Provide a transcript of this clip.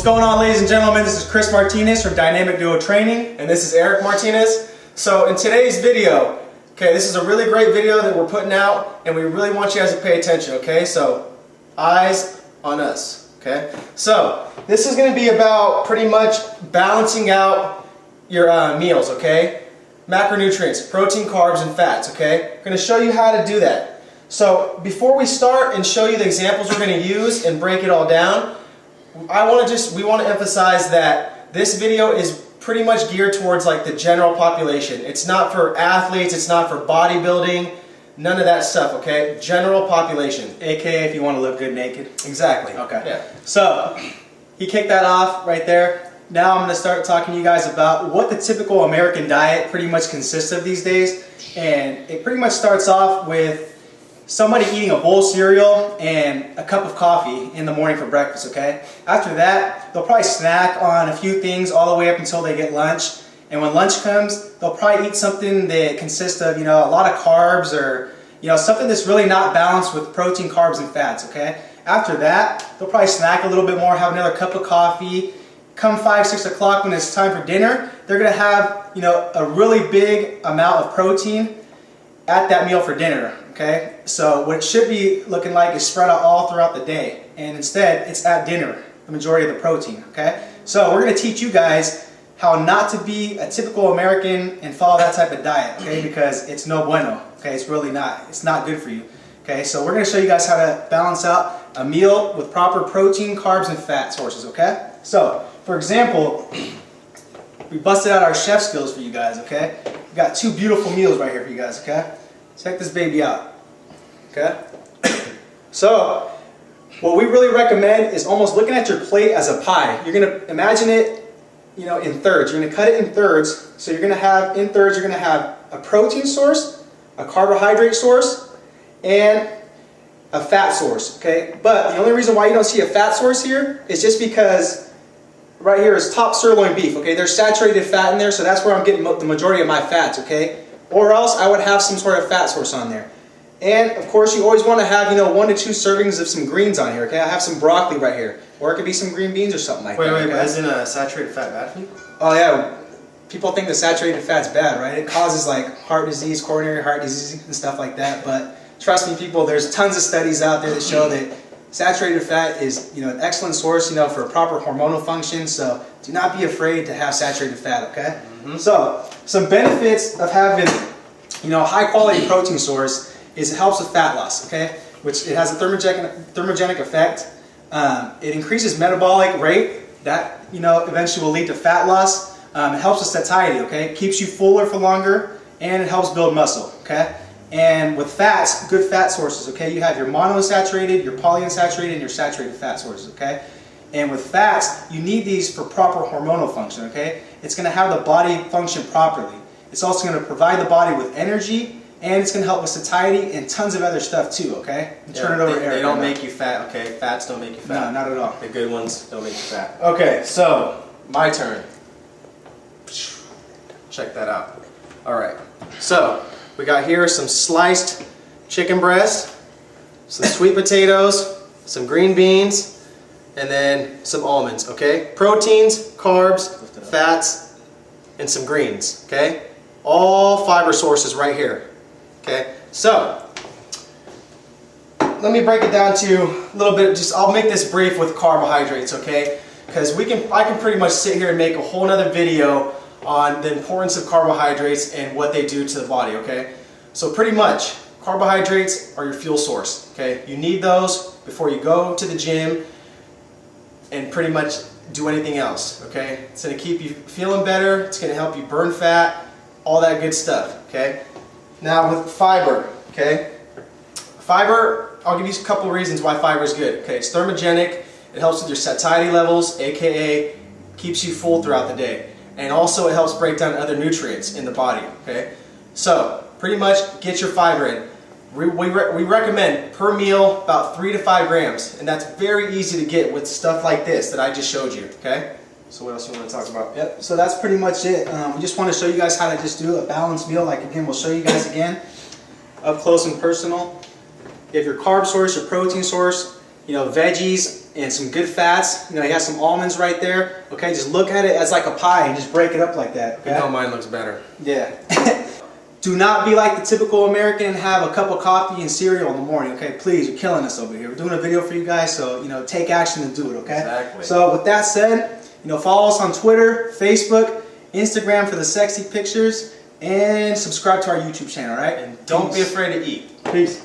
going on, ladies and gentlemen? This is Chris Martinez from Dynamic Duo Training. And this is Eric Martinez. So in today's video, okay, this is a really great video that we're putting out, and we really want you guys to pay attention, okay? So, eyes on us, okay? So, this is going to be about pretty much balancing out your meals, okay? Macronutrients, protein, carbs, and fats, okay? I'm going to show you how to do that. So, before we start and show you the examples we're going to use and break it all down, we want to emphasize that this video is pretty much geared towards like the general population. It's not for athletes, it's not for bodybuilding, none of that stuff, okay? General population. AKA if you want to look good naked. Exactly. Okay. Yeah. So, he kicked that off right there. Now I'm going to start talking to you guys about what the typical American diet pretty much consists of these days. And it pretty much starts off with somebody eating a bowl of cereal and a cup of coffee in the morning for breakfast, okay? After that, they'll probably snack on a few things all the way up until they get lunch. And when lunch comes, they'll probably eat something that consists of, a lot of carbs or, something that's really not balanced with protein, carbs, and fats, okay? After that, they'll probably snack a little bit more, have another cup of coffee. Come 5, 6 o'clock when it's time for dinner, they're gonna have, a really big amount of protein at that meal for dinner, okay? So what it should be looking like is spread out all throughout the day, and instead it's at dinner, the majority of the protein, okay? So we're going to teach you guys how not to be a typical American and follow that type of diet, okay? Because it's no bueno, okay? It's really not. It's not good for you, okay? So we're going to show you guys how to balance out a meal with proper protein, carbs, and fat sources, okay? So, for example, we busted out our chef skills for you guys, okay? We got 2 beautiful meals right here for you guys, okay? Check this baby out, okay? So, what we really recommend is almost looking at your plate as a pie. You're gonna imagine it, in thirds. You're gonna cut it in thirds. So you're gonna have, in thirds, you're gonna have a protein source, a carbohydrate source, and a fat source, okay? But the only reason why you don't see a fat source here is just because right here is top sirloin beef, okay? There's saturated fat in there, so that's where I'm getting the majority of my fats, okay? Or else I would have some sort of fat source on there. And of course you always want to have, 1 to 2 servings of some greens on here, okay? I have some broccoli right here. Or it could be some green beans or something like that. Wait, okay? isn't a saturated fat bad for you? Oh yeah, people think the saturated fat's bad, right? It causes like heart disease, coronary heart disease and stuff like that. But trust me people, there's tons of studies out there that show that saturated fat is, an excellent source, for proper hormonal function. So do not be afraid to have saturated fat, okay? Mm-hmm. So some benefits of having, a high quality protein source is it helps with fat loss, okay? Which it has a thermogenic effect. It increases metabolic rate. That, eventually will lead to fat loss. It helps with satiety, okay? It keeps you fuller for longer, and it helps build muscle, okay? And with fats, good fat sources, okay? You have your monounsaturated, your polyunsaturated, and your saturated fat sources, okay? And with fats, you need these for proper hormonal function, okay? It's going to have the body function properly. It's also going to provide the body with energy, and it's going to help with satiety and tons of other stuff too, okay? Turn it over to Eric. They don't make you fat, okay? Fats don't make you fat. No, not at all. The good ones don't make you fat. Okay, so, my turn. Check that out. Alright, so, we got here some sliced chicken breast, some sweet potatoes, some green beans, and then some almonds, okay? Proteins, carbs, fats, and some greens, okay? All fiber sources right here, okay? So, let me break it down to a little bit, I'll make this brief with carbohydrates, okay? Because I can pretty much sit here and make a whole nother video on the importance of carbohydrates and what they do to the body, okay? So pretty much, carbohydrates are your fuel source, okay? You need those before you go to the gym and pretty much do anything else, okay? It's going to keep you feeling better, it's going to help you burn fat, all that good stuff, okay? Now with fiber, okay? Fiber, I'll give you a couple of reasons why fiber is good, okay? It's thermogenic, it helps with your satiety levels, aka keeps you full throughout the day. And also it helps break down other nutrients in the body, okay? So, pretty much get your fiber in. We recommend per meal about 3 to 5 grams, and that's very easy to get with stuff like this that I just showed you, okay? So what else you want to talk about? Yep, so that's pretty much it. We just want to show you guys how to just do a balanced meal. Like again, we'll show you guys again, up close and personal. You have your carb source, your protein source, veggies and some good fats. He has some almonds right there. Okay, just look at it as like a pie and just break it up like that. Okay? You know mine looks better. Yeah. Do not be like the typical American and have a cup of coffee and cereal in the morning, okay? Please, you're killing us over here. We're doing a video for you guys, so, take action and do it, okay? Exactly. So with that said, follow us on Twitter, Facebook, Instagram for the sexy pictures, and subscribe to our YouTube channel, all right? And don't be afraid to eat. Peace.